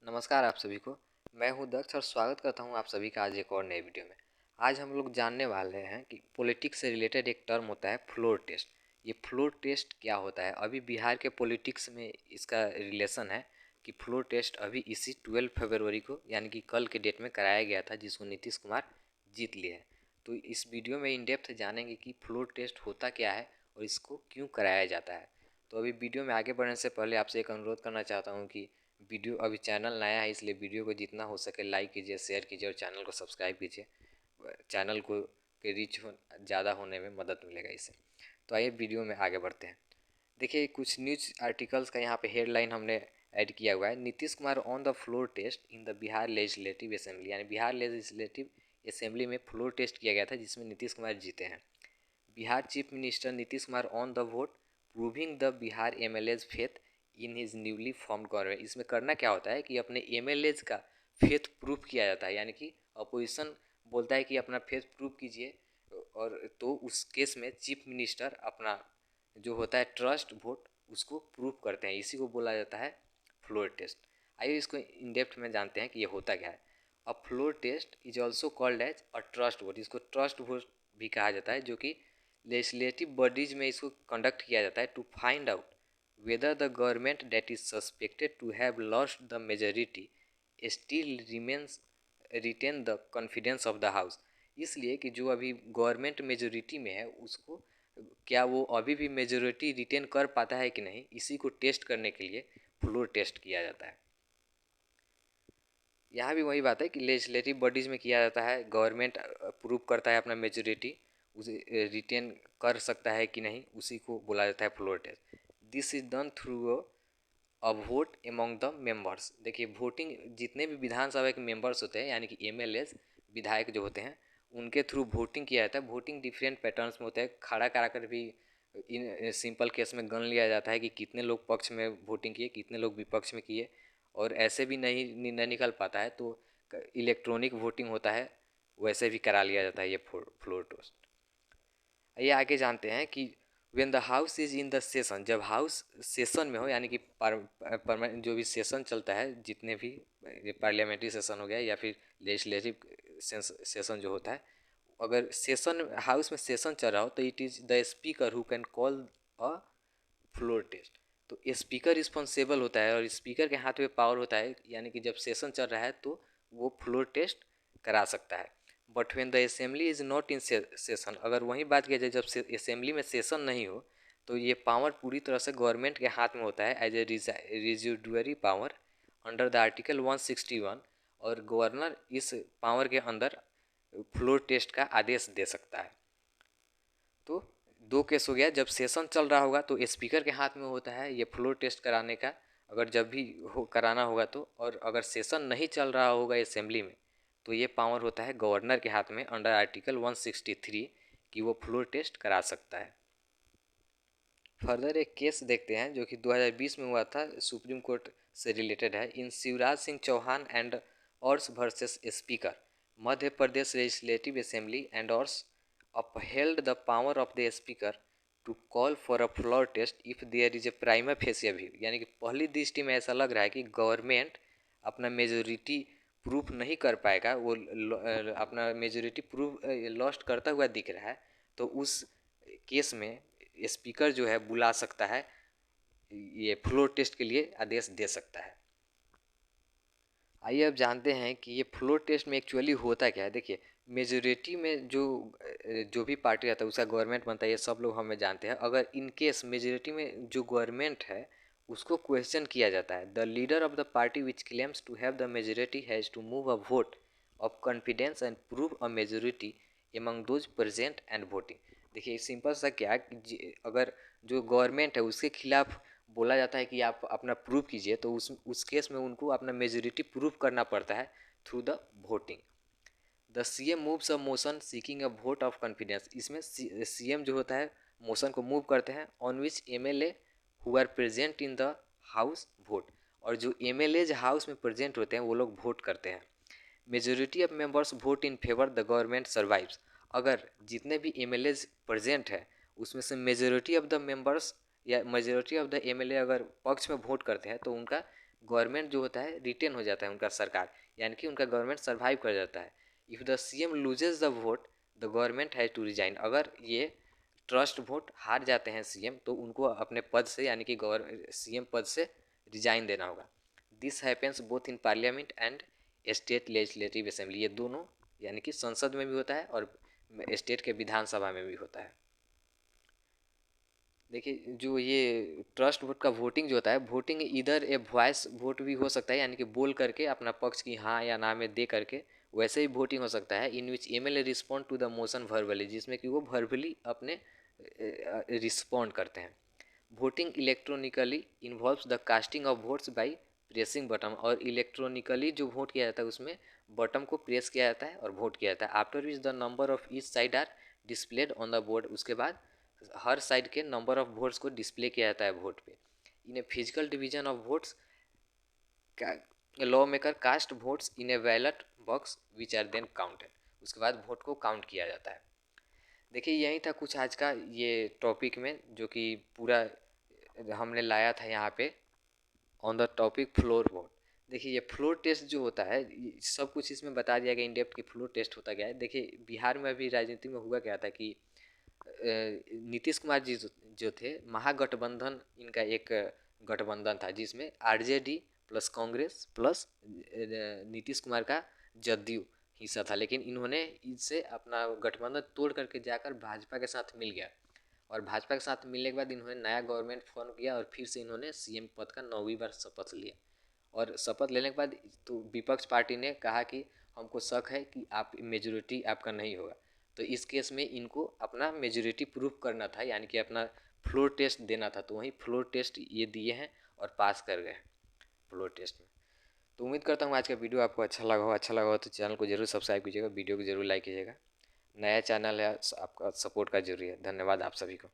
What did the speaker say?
नमस्कार आप सभी को। मैं हूं दक्ष और स्वागत करता हूं आप सभी का आज एक और नए वीडियो में। आज हम लोग जानने वाले हैं कि पॉलिटिक्स से रिलेटेड एक टर्म होता है फ्लोर टेस्ट। ये फ्लोर टेस्ट क्या होता है? अभी बिहार के पॉलिटिक्स में इसका रिलेशन है कि फ्लोर टेस्ट अभी इसी 12 फरवरी को यानी कि कल के डेट में कराया गया था, जिसको नीतीश कुमार जीत लिए हैं। तो इस वीडियो में इन डेप्थ जानेंगे कि फ्लोर टेस्ट होता क्या है और इसको क्यों कराया जाता है। तो अभी वीडियो में आगे बढ़ने से पहले आपसे एक अनुरोध करना चाहता हूँ कि वीडियो अभी चैनल नया है, इसलिए वीडियो को जितना हो सके लाइक कीजिए, शेयर कीजिए और चैनल को सब्सक्राइब कीजिए। चैनल को के रीच ज़्यादा होने में मदद मिलेगा इससे। तो आइए वीडियो में आगे बढ़ते हैं। देखिए, कुछ न्यूज़ आर्टिकल्स का यहाँ पे हेडलाइन हमने ऐड किया हुआ है। Nitish Kumar on the floor test in the Bihar legislative assembly, यानी बिहार लेजिस्लेटिव असेंबली में फ्लोर टेस्ट किया गया था जिसमें नीतीश कुमार जीते हैं। Bihar chief minister Nitish Kumar on the vote proving the Bihar MLAs faith in his newly formed government. इसमें करना क्या होता है कि अपने एमएलएज का फेथ प्रूफ किया जाता है, यानी कि अपोजिशन बोलता है कि अपना फेथ प्रूफ कीजिए, और तो उस केस में चीफ मिनिस्टर अपना जो होता है ट्रस्ट वोट उसको प्रूफ करते हैं। इसी को बोला जाता है फ्लोर टेस्ट। आइए इसको इन डेप्थ में जानते हैं कि ये होता क्या है। A floor test is also called as a trust vote. इसको ट्रस्ट वोट भी कहा जाता है, जो कि लेजिस्लेटिव बॉडीज में इसको कंडक्ट किया जाता है to find out whether the government that is suspected to have lost the majority still remains retain the confidence of the house. इसलिए कि जो अभी गवर्नमेंट मेजोरिटी में है उसको क्या वो अभी भी मेजोरिटी रिटेन कर पाता है कि नहीं, इसी को टेस्ट करने के लिए फ्लोर टेस्ट किया जाता है। यहाँ भी वही बात है कि लेजिस्लेटिव बॉडीज़ में किया जाता है, गवर्नमेंट प्रूव करता है अपना मेजोरिटी, उसे रिटेन कर सकता है कि नहीं, उसी को बोला जाता है floor test. This is done through a vote among the members. देखिए, वोटिंग जितने भी विधानसभा के मेंबर्स होते हैं यानी कि एमएलए विधायक जो होते हैं उनके थ्रू वोटिंग किया जाता है। वोटिंग डिफरेंट पैटर्न्स में होता है, खड़ा करा कर भी इन सिंपल केस में गन लिया जाता है कि कितने लोग पक्ष में वोटिंग किए, कितने लोग विपक्ष में किए, और ऐसे भी नहीं निर्णय निकल पाता है तो इलेक्ट्रॉनिक वोटिंग होता है, वैसे भी करा लिया जाता है ये फ्लोर टेस्ट। ये आगे जानते हैं कि when the house is in the session, जब हाउस सेशन में हो यानी कि जो भी सेशन चलता है, जितने भी पार्लियामेंट्री सेशन हो गया या फिर लेजिस्लेटिव सेशन जो होता है, अगर सेशन हाउस में सेशन चल रहा हो तो it is the speaker who can call a floor test. तो स्पीकर रिस्पॉन्सिबल होता है और स्पीकर के हाथ में पावर होता है, यानी कि जब सेशन चल रहा है तो वो फ्लोर टेस्ट करा सकता है। But when the assembly is not in session, अगर वही बात किया जाए जब असेंबली में सेशन नहीं हो तो ये पावर पूरी तरह से गवर्नमेंट के हाथ में होता है as a residuary power under the article 161, और गवर्नर इस पावर के अंदर फ्लोर टेस्ट का आदेश दे सकता है। तो दो केस हो गया, जब सेशन चल रहा होगा तो स्पीकर के हाथ में होता है ये फ्लोर टेस्ट कराने का, अगर जब भी हो कराना होगा तो, और अगर सेशन नहीं चल रहा होगा असेंबली में तो ये पावर होता है गवर्नर के हाथ में अंडर आर्टिकल 163 कि वो फ्लोर टेस्ट करा सकता है। फर्दर एक केस देखते हैं जो कि 2020 में हुआ था, सुप्रीम कोर्ट से रिलेटेड है। In Shivraj Singh Chauhan and ors versus speaker, Madhya Pradesh legislative assembly and ors upheld the power of the speaker to call for a floor test if there is a prima facie view, यानी कि पहली दृष्टि में ऐसा लग रहा है कि गवर्नमेंट अपना मेजोरिटी प्रूफ नहीं कर पाएगा, वो अपना मेजोरिटी प्रूफ लॉस्ट करता हुआ दिख रहा है, तो उस केस में स्पीकर जो है बुला सकता है, ये फ्लोर टेस्ट के लिए आदेश दे सकता है। आइए अब जानते हैं कि ये फ्लोर टेस्ट में एक्चुअली होता क्या है। देखिए, मेजोरिटी में जो भी पार्टी रहता है उसका गवर्नमेंट बनता है, ये सब लोग हमें जानते हैं। अगर इन केस मेजोरिटी में जो गवर्नमेंट है उसको क्वेश्चन किया जाता है, the leader of the party which claims to have the majority has to move a vote of confidence and prove a majority among those present and voting. देखिए, simple सा क्या, अगर जो गवर्नमेंट है उसके खिलाफ बोला जाता है कि आप अपना प्रूफ कीजिए, तो उस केस में उनको अपना मेजोरिटी प्रूफ करना पड़ता है through the voting. The CM moves a motion seeking a vote of confidence. इसमें सीएम जो होता है मोशन को मूव करते हैं on which MLA who are present in the house vote, और जो एमएलए हाउस में प्रेजेंट होते हैं वो लोग वोट करते हैं। Majority of members vote in favour the government survives. अगर जितने भी एमएलए प्रेजेंट है उसमें से मेजोरिटी ऑफ द मेंबर्स या मेजोरिटी ऑफ द एमएलए अगर पक्ष में वोट करते हैं तो उनका गवर्नमेंट जो होता है रिटेन हो जाता है उनका सरकार, यानी कि उनका गवर्नमेंट सर्वाइव कर जाता है। If the CM loses the vote the government has to resign. अगर ये ट्रस्ट वोट हार जाते हैं सीएम तो उनको अपने पद से यानी कि सीएम पद से रिजाइन देना होगा। This happens both in parliament and state legislative assembly. ये दोनों यानी कि संसद में भी होता है और स्टेट के विधानसभा में भी होता है। देखिए जो ये ट्रस्ट वोट का वोटिंग जो होता है, वोटिंग इधर ए वॉइस वोट भी हो सकता है, यानी कि बोल करके अपना पक्ष की हाँ या ना में दे करके, वैसे ही वोटिंग हो सकता है। In which MLA respond to the motion verbally, जिसमें कि वो वर्बली अपने रिस्पॉन्ड करते हैं। Voting electronically involves the casting of votes by pressing button. और इलेक्ट्रॉनिकली जो वोट किया जाता है उसमें बटन को प्रेस किया जाता है और वोट किया जाता है। After which the number of each side are displayed on the board. उसके बाद हर साइड के नंबर ऑफ वोट्स को डिस्प्ले किया जाता है वोट पे। In a physical division of votes lawmaker cast votes in a ballot box which are then counted. उसके बाद वोट को काउंट किया जाता है। देखिए यही था कुछ आज का ये टॉपिक में, जो कि पूरा हमने लाया था यहाँ पे on the topic floor vote. देखिए ये फ्लोर टेस्ट जो होता है, सब कुछ इसमें बता दिया गया इन डेप्थ कि फ्लोर टेस्ट होता क्या है। देखिए बिहार में अभी राजनीति में हुआ क्या था कि नीतीश कुमार जी जो थे, महागठबंधन इनका एक गठबंधन था जिसमें RJD plus Congress plus Nitish Kumar का जदयू हिस्सा था। लेकिन इन्होंने इससे अपना गठबंधन तोड़ करके जाकर भाजपा के साथ मिल गया, और भाजपा के साथ मिलने के बाद इन्होंने नया गवर्नमेंट फॉर्म किया और फिर से इन्होंने सीएम पद का 9वीं बार शपथ लिया। और शपथ लेने के बाद तो विपक्ष पार्टी ने कहा कि हमको शक है कि आप मेजोरिटी आपका नहीं होगा। तो इस केस में इनको अपना मेजोरिटी प्रूफ करना था, यानी कि अपना फ्लोर टेस्ट देना था। तो वहीं फ्लोर टेस्ट ये दिए हैं और पास कर गए फ्लोर टेस्ट में। तो उम्मीद करता हूँ आज का वीडियो आपको अच्छा लगा हो तो चैनल को जरूर सब्सक्राइब कीजिएगा, वीडियो को जरूर लाइक कीजिएगा। नया चैनल है, आपका सपोर्ट का जरूरी है। धन्यवाद आप सभी को।